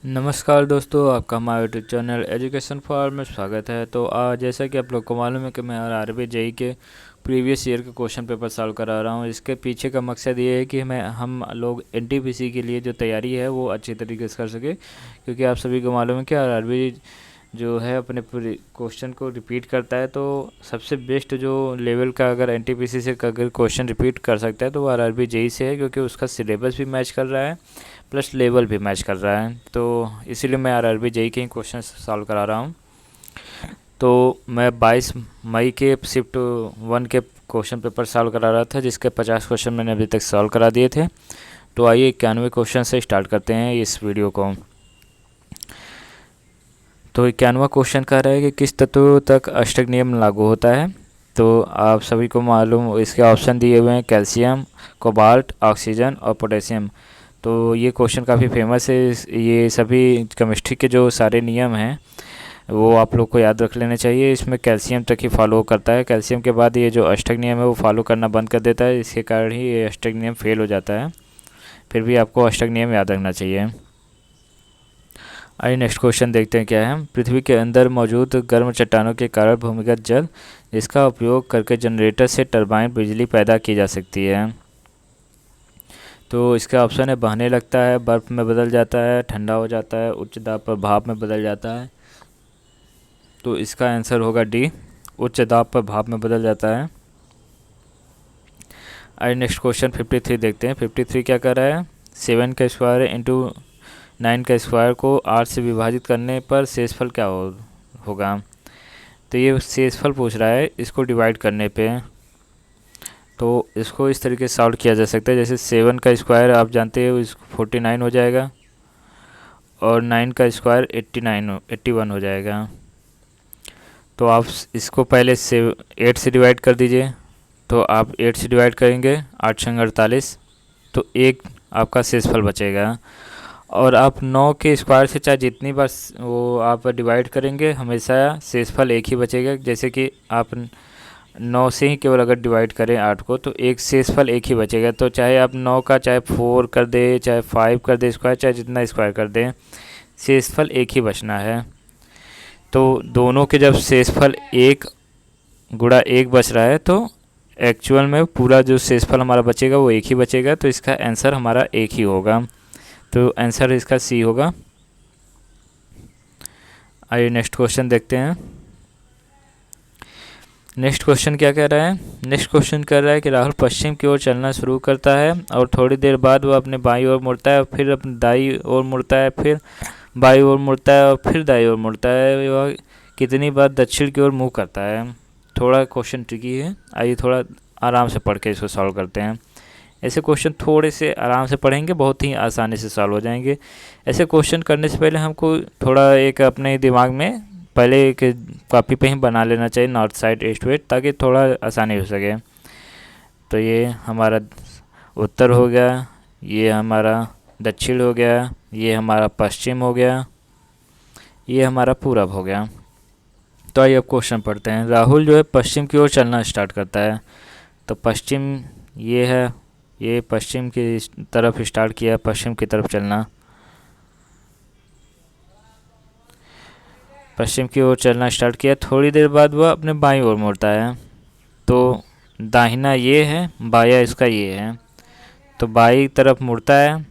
नमस्कार दोस्तों, आपका हमारे यूट्यूब चैनल एजुकेशन फॉर में स्वागत है। तो जैसा कि आप लोग को मालूम है कि मैं आरबी जेई के प्रीवियस ईयर के क्वेश्चन पेपर सॉल्व करा रहा हूँ। इसके पीछे का मकसद ये है कि हम लोग एनटीपीसी के लिए जो तैयारी है वो अच्छी तरीके से कर सके, क्योंकि आप सभी को मालूम है कि आरबी जो है अपने क्वेश्चन को रिपीट करता है। तो सबसे बेस्ट जो लेवल का अगर एनटीपीसी से अगर क्वेश्चन रिपीट कर सकता है तो वो आरबी जेई से है, क्योंकि उसका सिलेबस भी मैच कर रहा है प्लस लेवल भी मैच कर रहा है। तो इसीलिए मैं आरआरबी जेई के ही क्वेश्चन सॉल्व करा रहा हूँ। तो मैं 22 मई के शिफ्ट 1 के क्वेश्चन पेपर सॉल्व करा रहा था, जिसके 50 क्वेश्चन मैंने अभी तक सॉल्व करा दिए थे। तो आइए 91 क्वेश्चन से स्टार्ट करते हैं इस वीडियो को। तो 91वां क्वेश्चन कह रहा है कि किस तत्व तक अष्टक नियम लागू होता है। तो आप सभी को मालूम, इसके ऑप्शन दिए हुए हैं कैल्शियम, कोबाल्ट, ऑक्सीजन और पोटेशियम। तो ये क्वेश्चन काफ़ी फेमस है। ये सभी केमिस्ट्री के जो सारे नियम हैं वो आप लोग को याद रख लेने चाहिए। इसमें कैल्शियम तक ही फॉलो करता है, कैल्शियम के बाद ये जो अष्टक नियम है वो फॉलो करना बंद कर देता है। इसके कारण ही ये अष्टक नियम फेल हो जाता है। फिर भी आपको अष्टक नियम याद रखना चाहिए। आइए नेक्स्ट क्वेश्चन देखते हैं क्या है। पृथ्वी के अंदर मौजूद गर्म चट्टानों के कारण भूमिगत जल, जिसका उपयोग करके जनरेटर से टरबाइन बिजली पैदा की जा सकती है। तो इसका ऑप्शन है बहने लगता है, बर्फ़ में बदल जाता है, ठंडा हो जाता है, उच्च दाब पर भाप में बदल जाता है। तो इसका आंसर होगा डी, उच्च दाब पर भाप में बदल जाता है। आइए नेक्स्ट क्वेश्चन 53 देखते हैं। 53 क्या कर रहा है, 7 का स्क्वायर इंटू 9 का स्क्वायर को 8 से विभाजित करने पर शेषफल क्या होगा। तो ये शेषफल पूछ रहा है, इसको डिवाइड करने पे। तो इसको इस तरीके से सॉल्व किया जा सकता है, जैसे 7 का स्क्वायर आप जानते हो इसको 49 हो जाएगा, और 9 का स्क्वायर 81 हो जाएगा। तो आप इसको पहले से 8 से डिवाइड कर दीजिए। तो आप 8 से डिवाइड करेंगे, 8 छंग 48, तो एक आपका शेषफल बचेगा। और आप 9 के स्क्वायर से चाहे जितनी बार वो आप डिवाइड करेंगे, हमेशा शेषफल एक ही बचेगा। जैसे कि आप 9 से ही केवल अगर डिवाइड करें 8 को, तो एक शेषफल एक ही बचेगा। तो चाहे आप 9 का चाहे 4 कर दें, चाहे 5 कर दें स्क्वायर, चाहे जितना स्क्वायर कर दें, शेषफल एक ही बचना है। तो दोनों के जब शेषफल 1 गुणा 1 बच रहा है, तो एक्चुअल में पूरा जो शेषफल हमारा बचेगा वो एक ही बचेगा। तो इसका आंसर हमारा एक ही होगा। तो आंसर इसका सी होगा। आइए नेक्स्ट क्वेश्चन देखते हैं। नेक्स्ट क्वेश्चन क्या कह रहा है। नेक्स्ट क्वेश्चन कह रहा है कि राहुल पश्चिम की ओर चलना शुरू करता है और थोड़ी देर बाद वह अपने बाईं ओर मुड़ता है, फिर अपनी दाईं ओर मुड़ता है, फिर बाईं ओर मुड़ता है और फिर दाईं ओर मुड़ता है। वह कितनी बार दक्षिण की ओर मुँह करता है। थोड़ा क्वेश्चन ट्रिकी है, आइए थोड़ा आराम से पढ़ के इसको सॉल्व करते हैं। ऐसे क्वेश्चन थोड़े से आराम से पढ़ेंगे, बहुत ही आसानी से सॉल्व हो जाएंगे। ऐसे क्वेश्चन करने से पहले हमको थोड़ा एक अपने दिमाग में पहले एक कॉपी पे ही बना लेना चाहिए, नॉर्थ साइड ईस्ट वेस्ट, ताकि थोड़ा आसानी हो सके। तो ये हमारा उत्तर हो गया, ये हमारा दक्षिण हो गया, ये हमारा पश्चिम हो गया, ये हमारा पूरब हो गया। तो आइए अब क्वेश्चन पढ़ते हैं। राहुल जो है पश्चिम की ओर चलना स्टार्ट करता है। तो पश्चिम ये है, ये पश्चिम की तरफ स्टार्ट किया, पश्चिम की तरफ चलना, पश्चिम की ओर चलना स्टार्ट किया। थोड़ी देर बाद वह अपने बाईं ओर मुड़ता है। तो दाहिना ये है, बायां इसका ये है। तो बाईं तरफ मुड़ता है,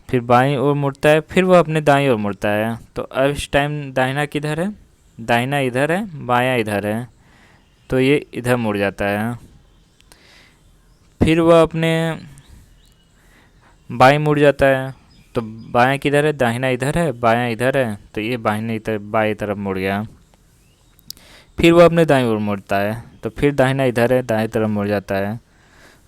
फिर बाईं ओर मुड़ता है, फिर वह अपने दाईं ओर मुड़ता है। तो अब इस टाइम दाहिना किधर है, दाहिना इधर है, बायां इधर है। तो ये इधर मुड़ जाता है। फिर वह अपने बाईं मुड़ जाता है। तो बायां किधर है, दाहिना इधर है, बायां इधर है। तो ये बाईं तरफ मुड़ गया। फिर वह अपने दाईं ओर मुड़ता है। तो फिर दाहिना इधर है, दाएं तरफ मुड़ जाता है।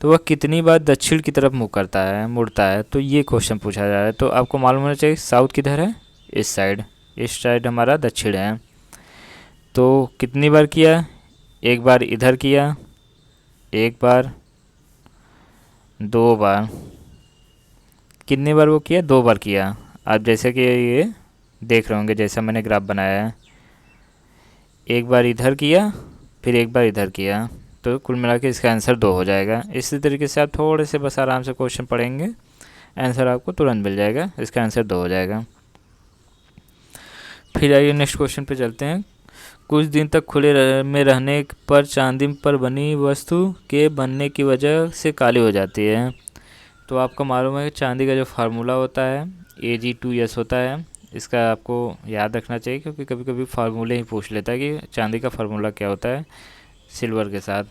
तो वह कितनी बार दक्षिण की तरफ मुँह करता है, मुड़ता है। तो ये क्वेश्चन पूछा जा रहा है। तो आपको मालूम होना चाहिए साउथ किधर है, इस साइड, इस साइड हमारा दक्षिण है। तो कितनी बार किया, एक बार इधर किया, एक बार, 2 बार। कितनी बार वो किया, 2 बार किया। आप जैसे कि ये देख रहे होंगे, जैसा मैंने ग्राफ बनाया है, एक बार इधर किया, फिर एक बार इधर किया। तो कुल मिला के इसका आंसर 2 हो जाएगा। इसी तरीके से आप थोड़े से बस आराम से क्वेश्चन पढ़ेंगे, आंसर आपको तुरंत मिल जाएगा, इसका आंसर 2 हो जाएगा। फिर आइए नेक्स्ट क्वेश्चन पे चलते हैं। कुछ दिन तक खुले में रहने पर चांदी पर बनी वस्तु के बनने की वजह से काली हो जाती है। तो आपको मालूम है कि चांदी का जो फार्मूला होता है Ag2S होता है, इसका आपको याद रखना चाहिए क्योंकि कभी कभी फार्मूले ही पूछ लेता है कि चांदी का फार्मूला क्या होता है सिल्वर के साथ।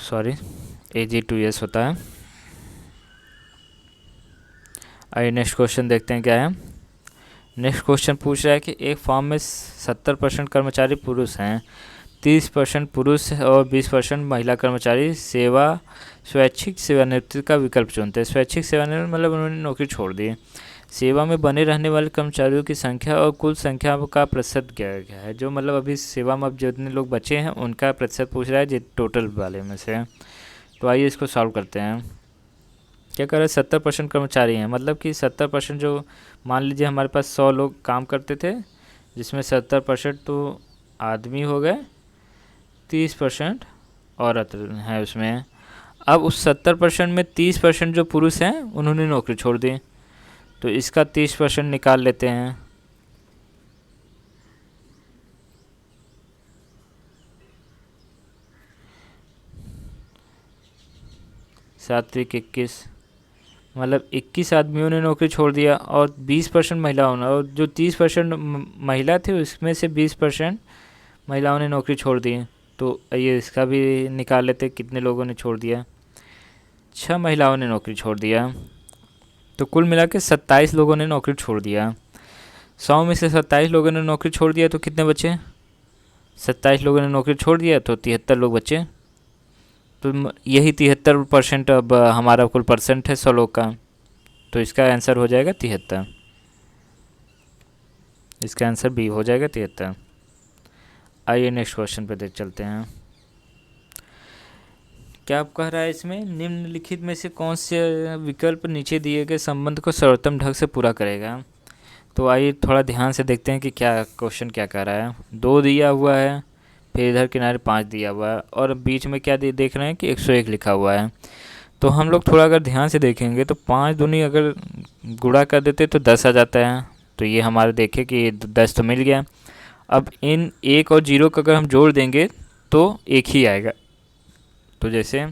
सॉरी, Ag2S होता है। आइए नेक्स्ट क्वेश्चन देखते हैं क्या है। नेक्स्ट क्वेश्चन पूछ रहा है कि एक फॉर्म में 70% कर्मचारी पुरुष हैं, 30% पुरुष और 20% महिला कर्मचारी स्वैच्छिक सेवानिवृत्ति का विकल्प चुनते हैं। स्वैच्छिक सेवानिवृत्ति मतलब उन्होंने नौकरी छोड़ दी। सेवा में बने रहने वाले कर्मचारियों की संख्या और कुल संख्या का प्रतिशत क्या है, जो मतलब अभी सेवा में अब जितने लोग बचे हैं उनका प्रतिशत पूछ रहा है टोटल वाले में से। तो आइए इसको सॉल्व करते हैं। क्या कर रहे हैं, 70% कर्मचारी हैं, मतलब कि 70% जो मान लीजिए हमारे पास 100 लोग काम करते थे, जिसमें 70% तो आदमी हो गए, 30% औरत है उसमें। अब उस 70% में 30% जो पुरुष हैं उन्होंने नौकरी छोड़ दी, तो इसका 30% निकाल लेते हैं। 7 त्रिक 21, मतलब 21 आदमियों ने नौकरी छोड़ दिया और 20% महिलाओं ने, और जो 30% महिला थे उसमें से 20% महिलाओं ने नौकरी छोड़ दी। तो ये इसका भी निकाल लेते कितने लोगों ने छोड़ दिया। 6 महिलाओं ने नौकरी छोड़ दिया, तो कुल मिला के 27 लोगों ने नौकरी छोड़ दिया। 100 में से 27 लोगों ने नौकरी छोड़ दिया तो कितने बचे, 27 लोगों ने नौकरी छोड़ दिया तो 73 लोग बचे। तो यही 73% अब हमारा कुल परसेंट है 100 लोग का, तो इसका आंसर हो जाएगा 73। इसका आंसर बी हो जाएगा 73। आइए नेक्स्ट क्वेश्चन पे देख चलते हैं। क्या आप कह रहा है इसमें निम्नलिखित में से कौन से विकल्प नीचे दिए गए संबंध को सर्वोत्तम ढंग से पूरा करेगा। तो आइए थोड़ा ध्यान से देखते हैं कि क्या क्वेश्चन क्या कह रहा है। 2 दिया हुआ है, फिर इधर किनारे 5 दिया हुआ है और बीच में क्या देख रहे हैं कि 101 लिखा हुआ है। तो हम लोग थोड़ा अगर ध्यान से देखेंगे तो 5 दूनी अगर गुणा कर देते तो 10 आ जाता है। तो ये हमारे देखे कि 10 तो मिल गया। अब इन 1 और 0 को अगर हम जोड़ देंगे तो 1 ही आएगा। तो जैसे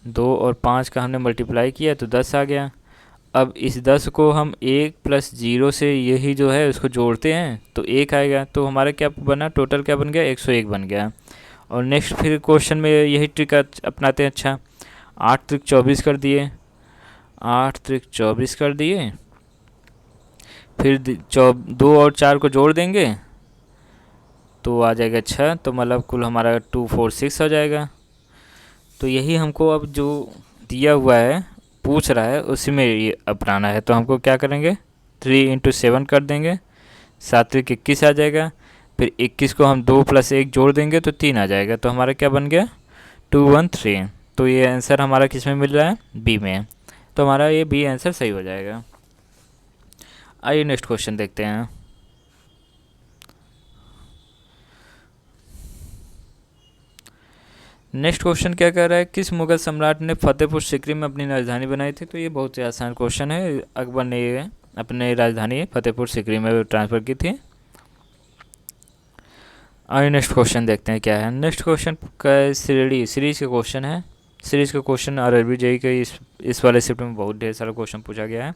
2 और 5 का हमने मल्टीप्लाई किया तो 10 आ गया। अब इस 10 को हम 1 + 0 से यही जो है उसको जोड़ते हैं तो 1 आएगा। तो हमारा क्या बना, टोटल क्या बन गया, 101 बन गया। और नेक्स्ट फिर क्वेश्चन में यही ट्रिक अपनाते हैं। अच्छा, 8 त्रिक 24 कर दिए, 8 त्रिक 24 कर दिए, फिर 2 और 4 को जोड़ देंगे तो आ जाएगा 6। तो मतलब कुल हमारा 246 हो जाएगा। तो यही हमको अब जो दिया हुआ है पूछ रहा है उसी में ये अपनाना है। तो हमको क्या करेंगे, 3 × 7 कर देंगे, 7 त्रिक 21 आ जाएगा। फिर 21 को हम 2 + 1 जोड़ देंगे तो 3 आ जाएगा। तो हमारा क्या बन गया, 213। तो ये आंसर हमारा किस में मिल रहा है, बी में। तो हमारा ये बी आंसर सही हो जाएगा। आइए नेक्स्ट क्वेश्चन देखते हैं। नेक्स्ट क्वेश्चन क्या कह रहा है, किस मुगल सम्राट ने फतेहपुर सीकरी में अपनी राजधानी बनाई थी। तो ये बहुत ही आसान क्वेश्चन है। अकबर ने अपनी राजधानी फतेहपुर सीकरी में ट्रांसफ़र की थी। आइए नेक्स्ट क्वेश्चन देखते हैं क्या है। नेक्स्ट क्वेश्चन का सीरीज का क्वेश्चन है। सीरीज का क्वेश्चन RRB JEE के इस वाले शिफ्ट में बहुत ढेर सारा क्वेश्चन पूछा गया है।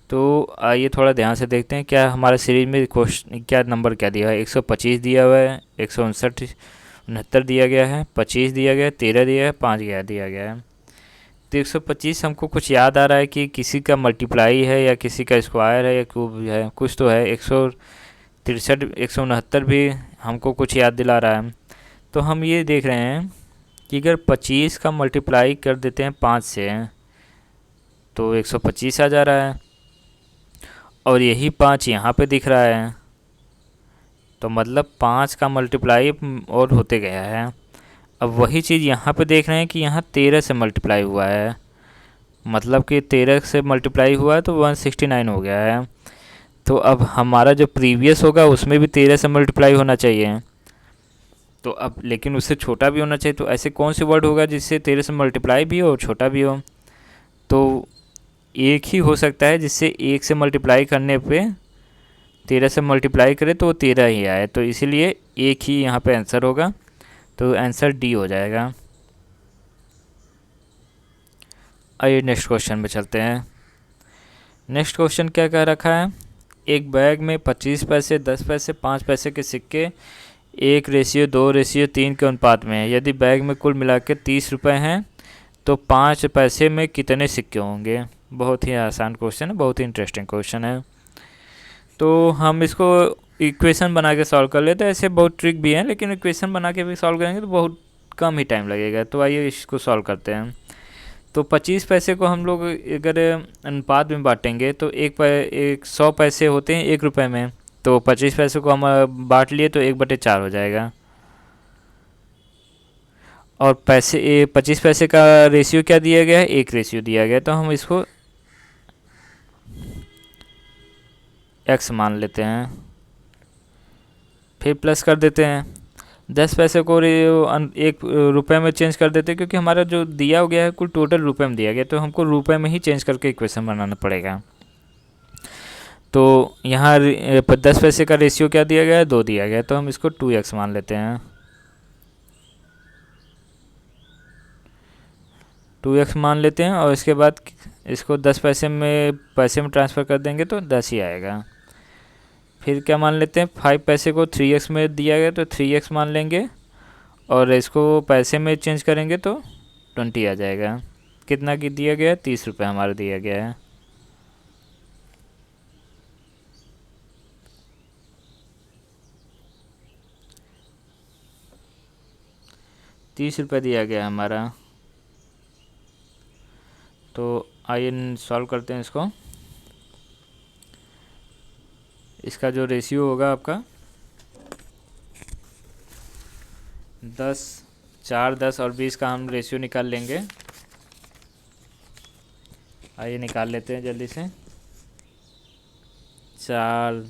तो आइए थोड़ा ध्यान से देखते हैं क्या हमारा सीरीज में क्वेश्चन क्या नंबर क्या दिया है। 125 दिया हुआ है, 159 दिया गया है, 25 दिया गया है, 13 दिया है, 5 दिया गया है। तो 125 हमको कुछ याद आ रहा है कि किसी का मल्टीप्लाई है या किसी का स्क्वायर है या क्यूब है, कुछ तो है। 163 169 भी हमको कुछ याद दिला रहा है। तो हम ये देख रहे हैं कि अगर 25 का मल्टीप्लाई कर देते हैं 5 से तो 125 आ जा रहा है, और यही 5 यहाँ पे दिख रहा है। तो मतलब 5 का मल्टीप्लाई और होते गया है। अब वही चीज़ यहाँ पे देख रहे हैं कि यहाँ 13 से मल्टीप्लाई हुआ है, मतलब कि 13 से मल्टीप्लाई हुआ है तो 169 हो गया है। तो अब हमारा जो प्रीवियस होगा उसमें भी 13 से मल्टीप्लाई होना चाहिए। तो अब लेकिन उससे छोटा भी होना चाहिए, तो ऐसे कौन से वर्ड होगा जिससे 13 से मल्टीप्लाई भी हो और छोटा भी हो? तो एक ही हो सकता है जिससे 1 से मल्टीप्लाई करने पे 13 से मल्टीप्लाई करे तो वो 13 ही आए, तो इसीलिए एक ही यहाँ पे आंसर होगा, तो आंसर डी हो जाएगा। आइए नेक्स्ट क्वेश्चन में चलते हैं। नेक्स्ट क्वेश्चन क्या कह रखा है, एक बैग में 25 पैसे, 10 पैसे, 5 पैसे के सिक्के 1:2:3 के अनुपात में है। यदि बैग में कुल मिला के 30 रुपये हैं तो 5 पैसे में कितने सिक्के होंगे? बहुत ही आसान क्वेश्चन है, बहुत ही इंटरेस्टिंग क्वेश्चन है। तो हम इसको इक्वेशन बना के सॉल्व कर लेते हैं। ऐसे बहुत ट्रिक भी हैं, लेकिन इक्वेशन बना के भी सॉल्व करेंगे तो बहुत कम ही टाइम लगेगा। तो आइए इसको सॉल्व करते हैं। तो 25 पैसे को हम लोग अगर अनुपात में बांटेंगे तो 100 पैसे होते हैं 1 रुपये में, तो 25 पैसे को हम बांट लिए तो 1/4 हो जाएगा। और 25 पैसे का रेशियो क्या दिया गया है, 1 रेशियो दिया गया है, तो हम इसको x मान लेते हैं, फिर प्लस कर देते हैं। 10 पैसे को 1 रुपये में चेंज कर देते हैं, क्योंकि हमारा जो दिया गया है कुल टोटल रुपये में दिया गया, तो हमको रुपये में ही चेंज करके इक्वेशन बनाना पड़ेगा। तो यहाँ 10 पैसे का रेशियो क्या दिया गया है, 2 दिया गया है, तो हम इसको 2x मान लेते हैं। 2x मान लेते हैं और इसके बाद इसको 10 पैसे में ट्रांसफ़र कर देंगे तो 10 ही आएगा। फिर क्या मान लेते हैं, 5 पैसे को 3x में दिया गया तो 3x मान लेंगे, और इसको पैसे में चेंज करेंगे तो 20 आ जाएगा। कितना की दिया गया है, 30 रुपये हमारा दिया गया है। ₹30 दिया गया हमारा। तो आइए सॉल्व करते हैं इसको। इसका जो रेशियो होगा आपका 10, 4, 10 और 20 का हम रेशियो निकाल लेंगे। आइए निकाल लेते हैं जल्दी से। 4,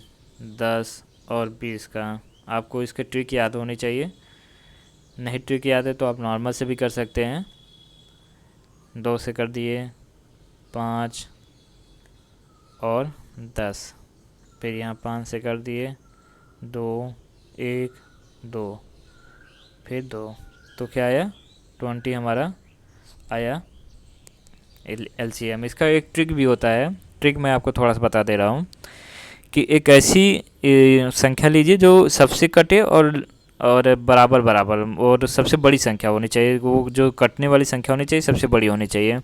10 और 20 का आपको इसके ट्रिक याद होनी चाहिए। नहीं ट्रिक याद है तो आप नॉर्मल से भी कर सकते हैं। 2 से कर दिए, 5 और 10, फिर यहाँ 5 से कर दिए, 2, 1, 2, फिर 2, तो क्या आया, 20 हमारा आया LCM। इसका एक ट्रिक भी होता है, ट्रिक मैं आपको थोड़ा सा बता दे रहा हूँ कि एक ऐसी संख्या लीजिए जो सबसे कटे और बराबर बराबर, और सबसे बड़ी संख्या होनी चाहिए। वो जो कटने वाली संख्या होनी चाहिए सबसे बड़ी होनी चाहिए।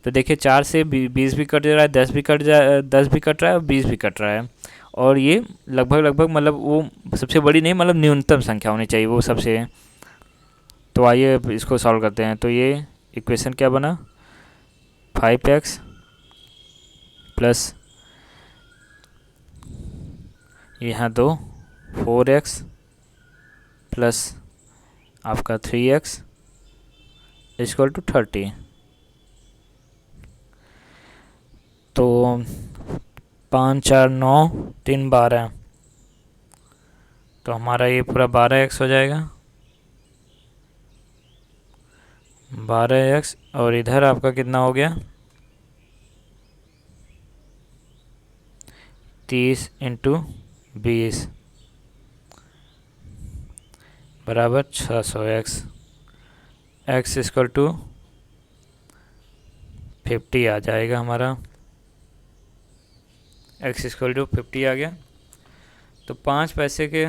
तो देखिए 4 से 20 भी कट रहा है, 10 भी कट रहा है और 20 भी कट रहा है, और ये लगभग मतलब वो सबसे बड़ी नहीं, मतलब न्यूनतम संख्या होनी चाहिए वो सबसे। तो आइए अब इसको सॉल्व करते हैं। तो ये इक्वेशन क्या बना, 5x प्लस यहाँ 2 4x प्लस आपका 3x इक्वल टू 30। तो 5, 4, 9, 3, 12, तो हमारा ये पूरा 12x हो जाएगा, 12x, और इधर आपका कितना हो गया, 30 × 20 बराबर 600x। x इक्वल टू 50 आ जाएगा हमारा, x इक्वल टू 50 आ गया। तो 5 पैसे के